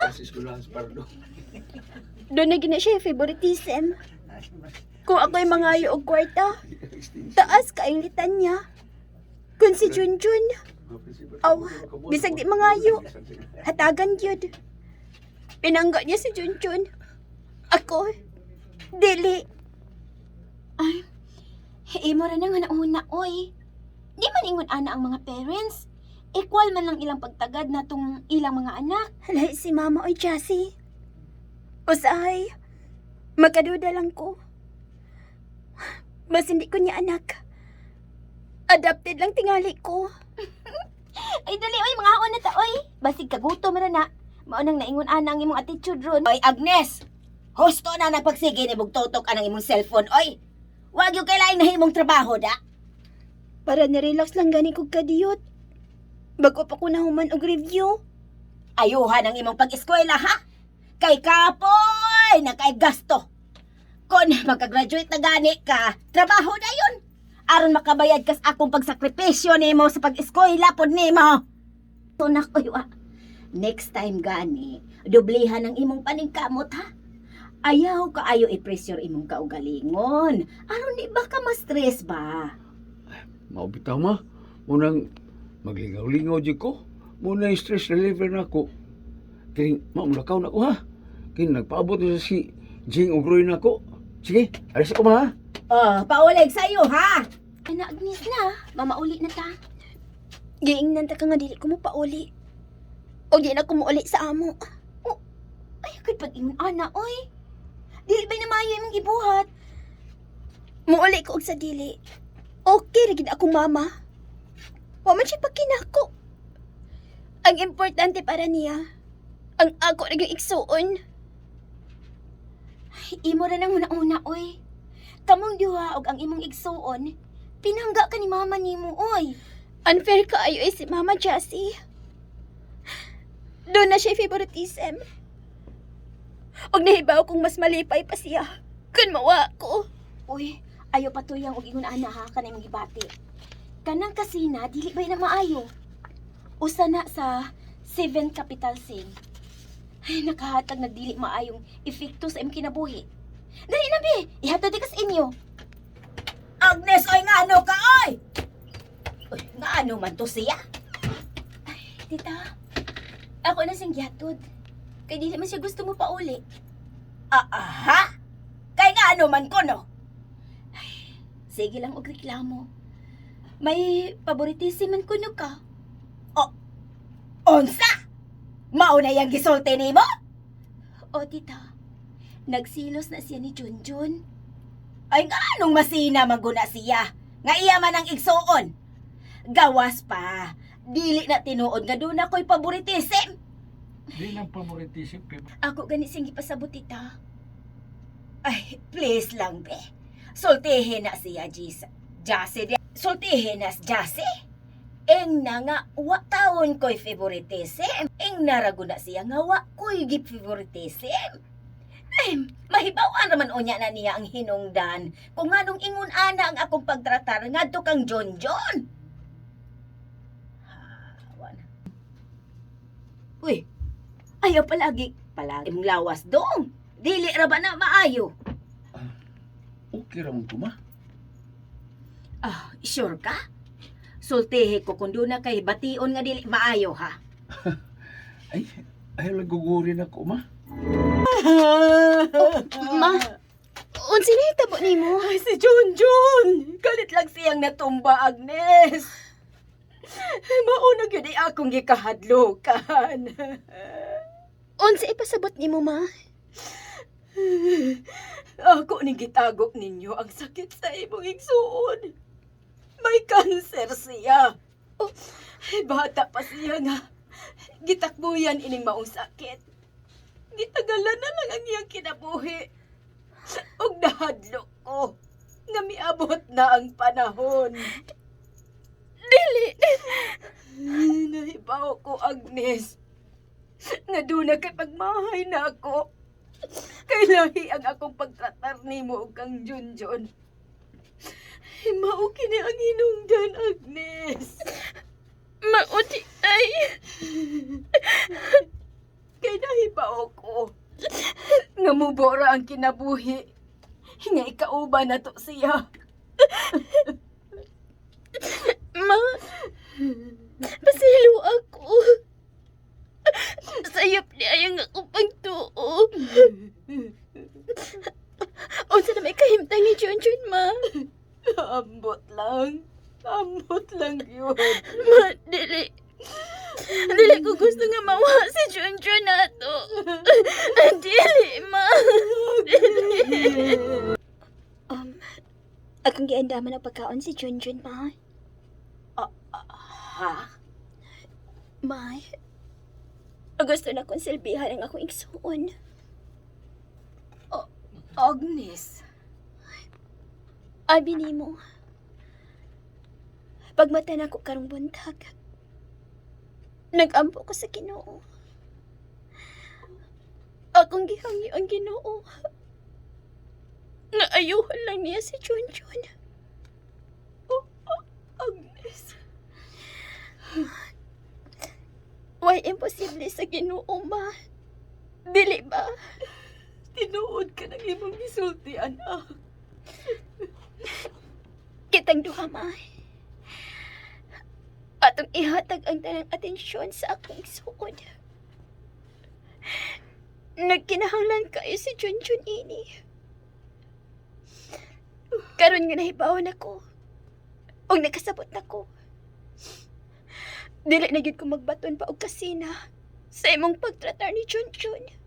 Asis ko lang sa pardo. Doon na gina siya favoritism. Kung ako'y mangayo og kwarta, taas kaingitan niya. Kung si Junjun, bisag di mangayo, hatagan yun. Pinangga niya si Junjun. Ako, dili. Ay, imo ra na nga nauna, oy. Di man ingon ana ang mga parents. Equal man lang ilang pagtagad na tong ilang mga anak. Halay si mama oy, Jassy. Usahay, magkaduda lang ko. Mas hindi ko niya anak. Adopted lang tingali ko. Ay, dali, oy, mga haon na ta, oy. Basig kagutom na na. Maunang naingon ana ang imong attitude ron. Oy, Agnes! Husto na nagpagsige ni bugtotok anang imong cellphone, oy! Wag yung kailaing nahimong trabaho, da? Para nirelax lang gani kog kadiyot. Bago pa ko nahuman og review. Ayuhan ang imong pag-eskwela, ha? Kay kapoy na kay gasto. Kung magka-graduate na gani ka, trabaho na yun. Aron makabayad kas akong pagsakripisyo nimo sa pag-eskwela pod nimo. Tunak oy wa. Next time gani, dublihan ang imong paningkamot, ha? Ayaw ka ayo i-pressure imong kaugalingon. Aron di ba ka ma-stress ba? Maubitaw ma. Munang maglingaw-lingaw di ko. Muna yung stress reliever na ako. Kaya mamulakaw na ko ha. Kaya nagpaabot na si Jing Ugroy na ako. Sige, alis ako ma ha. Oh, paulig sa'yo, ha? Ana, Agnes na. Mamauli na ta. Giingnan ta ka nga dili ko mo pauli. O di na ko mo uli sa amo. Oh, ay, agad pag-ingon, ana, oy. Dili ba na maayo imong gibuhat? Muuli ko og sa dili. Okay ra gid akong mama. Wa man siya pagkinako. Ang importante para niya, ang ako naging igsuon. Ay, imo ra nang una-una, oy. Kamong duha og ang imong igsuon, pinangga ka ni mama nimo, oy. Unfair ka ayo si Mama Jassy. Doon na siya favoritism. Og nahibaw kong mas malipay pa siya. Kun mawa ko. Uy, ayo patuyang og ingon ana ha kanay mong gibati. Kanang kasina dili ba na maayo? Usa na sa 7 capital sin. Ay nakahatag na dili maayong epekto sa imong kinabuhi. Dali na bi, ihatod di kas inyo. Agnes, oy ngano ka oy? Uy, ngano man to siya? Ay, tita. Ako na sing gihatod. Kay dili man siya gusto mo pauli. Aha? Kay ngano man ko no? Sige lang og reklamo. May favoritism man kuno ka. Onsa? Mao na yang gisulti nimo? O tita, nagsilos na siya ni Junjun. Ay nganong masina maguna siya? Nga iya man ang igsuon. Gawas pa. Dili na tinuod nga doon ako'y favoritism. Di lang pamoritisip. Ako gani sing gipasabot tita. Ay, please lang be. Sultihin na siya, Jassy. Sultihin na si Jassy. Eng na nga, wa taon ko'y favoritism. Eng narago na siya nga, wa ko'y favoritism. Ay, mahibawan naman unya na niya ang hinungdan. Kung anong ingon ana ang akong pagtratar nga to kang John. Uy, ayaw palagi mong lawas dong. Dili ra ba na maayo? Okay ra mo ko ma. Ah, sure ka? Sultihi ko kung doon na kay bation nga dili maayo ha. Ay, ayaw lang gugurin ako ma. Ma, unsa na hitabo nimo? Ay, si Junjun! Galit lang siyang natumba, Agnes. Maunag yun ay akong gikahadlokan. Unsa ipasabot nimo, ma? Ako ni gitagok ninyo ang sakit sa imong igsuon. May cancer siya. Oh, Ay, bata pa siya nga. Gitakbuyan ining maong sakit. Gitagalan na lang ang iyang kinabuhi. Og nahadlok ko nga miabot na ang panahon. dili. Nahibaw ko, Agnes. Nga doon na kay pagmahay na ako. Kay lahi ang akong pagtratar nimo og kang Junjun. Mao kini ang hinungdan, Agnes. Mauti ay. Kay nahibaw ko. Nga mubora ang kinabuhi. Nga ikauban na to siya. Ma, pasilo ako. Sayop niya yung ako pagtuo. Unsa na may kahimtang ni Junjun, ma? Ambot lang. Ambot lang yun. Ma, dili. Dili ko gusto nga mawa si Junjun na to. Dili, ma. Dili. Akong giandaman ang pagkaon si Junjun, ma. Ha? Ma, gusto na kong silbihan ang akong igsuon. Agnes. Abi nimo. Pagmata na ko karong buntag. Nagampo ko sa Ginoo. Akong gihangi ang Ginoo. Nga ayuhan lang niya si Junjun. Agnes. Why imposible sa Ginoo, ma? Dili ba? Tinuod ka ng imong gisulti, anak. Kitang duha, ma. Atong ihatag ang tanang atensyon sa akong suod. Nagkinahanglan kayo si Junjun ini. Karon nga nahibawan ako. O nakasabot ako. Dili na gyud ko magbaton pa og kasina sa imong pagtratar ni Junjun.